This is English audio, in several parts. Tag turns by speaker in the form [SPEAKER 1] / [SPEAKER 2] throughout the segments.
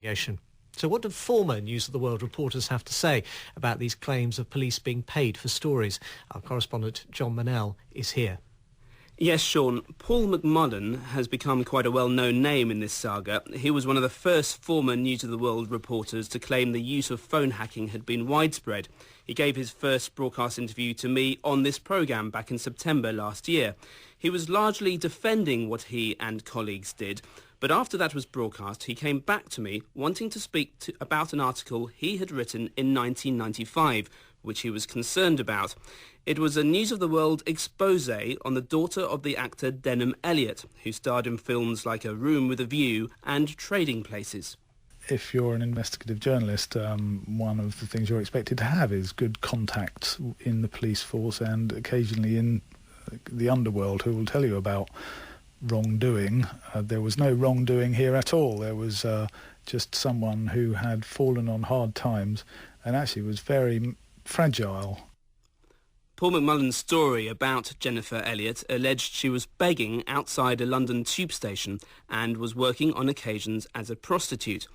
[SPEAKER 1] So what do former News of the World reporters have to say about these claims of police being paid for stories? Our correspondent John Manell is here.
[SPEAKER 2] Yes, Sean, Paul McMullan has become quite a well-known name in this saga. He was one of the first former News of the World reporters to claim the use of phone hacking had been widespread. He gave his first broadcast interview to me on this programme back in September last year. He was largely defending what he and colleagues did, but after that was broadcast, he came back to me wanting to speak about an article he had written in 1995, which he was concerned about. It was a News of the World expose on the daughter of the actor Denham Elliott, who starred in films like A Room with a View and Trading Places.
[SPEAKER 3] If you're an investigative journalist, one of the things you're expected to have is good contacts in the police force and occasionally in the underworld who will tell you about wrongdoing. There was no wrongdoing here at all. There was just someone who had fallen on hard times and actually was very fragile.
[SPEAKER 2] Paul McMullan's story about Jennifer Elliott alleged she was begging outside a London tube station and was working on occasions as a prostitute.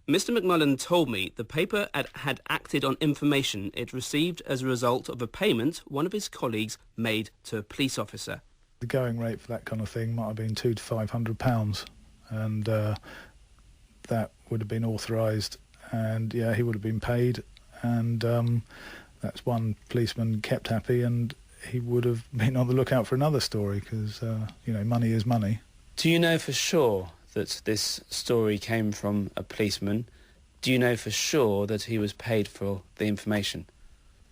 [SPEAKER 2] Mr. McMullan told me the paper had acted on information it received as a result of a payment one of his colleagues made to a police officer.
[SPEAKER 3] The going rate for that kind of thing might have been £200 to £500, and that would have been authorised, and yeah, he would have been paid, and that's one policeman kept happy, and he would have been on the lookout for another story because money is money.
[SPEAKER 2] Do you know for sure that this story came from a policeman? Do you know for sure that he was paid for the information?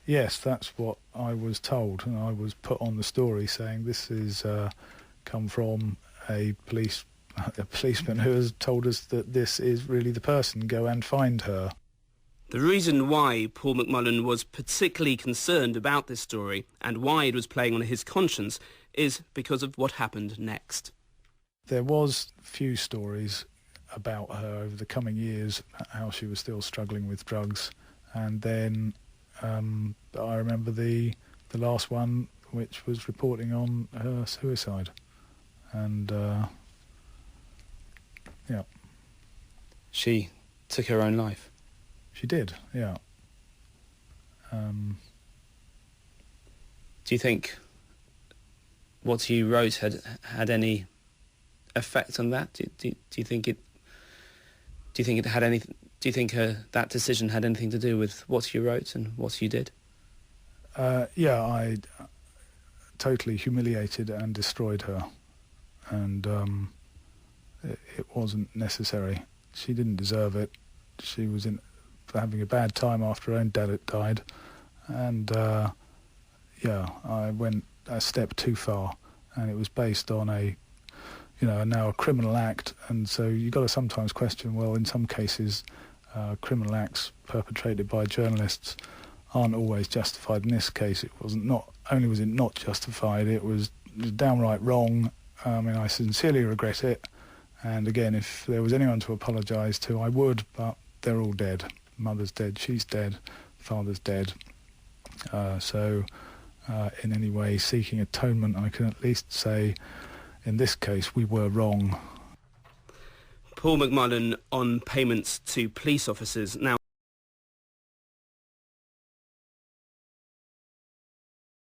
[SPEAKER 3] Yes, that's what I was told, and I was put on the story saying this is come from a policeman who has told us that this is really the person, go and find her.
[SPEAKER 2] The reason why Paul McMullan was particularly concerned about this story and why it was playing on his conscience is because of what happened next.
[SPEAKER 3] There was few stories about her over the coming years, how she was still struggling with drugs, and then I remember the last one, which was reporting on her suicide, and yeah.
[SPEAKER 2] She took her own life?
[SPEAKER 3] She did, yeah.
[SPEAKER 2] Do you think what you wrote had any effect on that? Do you think it had any? Do you think that decision had anything to do with what you wrote and what you did?
[SPEAKER 3] Yeah, I totally humiliated and destroyed her, and it wasn't necessary. She didn't deserve it. She was having a bad time after her own dad had died, and I went a step too far, and it was based on now a criminal act, and so you've got to sometimes question, well, in some cases criminal acts perpetrated by journalists aren't always justified. In this case, not only was it not justified, it was downright wrong. I sincerely regret it, and again, if there was anyone to apologise to, I would, but they're all dead. Mother's dead, she's dead, father's dead. So in any way seeking atonement, I can at least say, in this case, we were wrong.
[SPEAKER 2] Paul McMullan on payments to police officers. Now,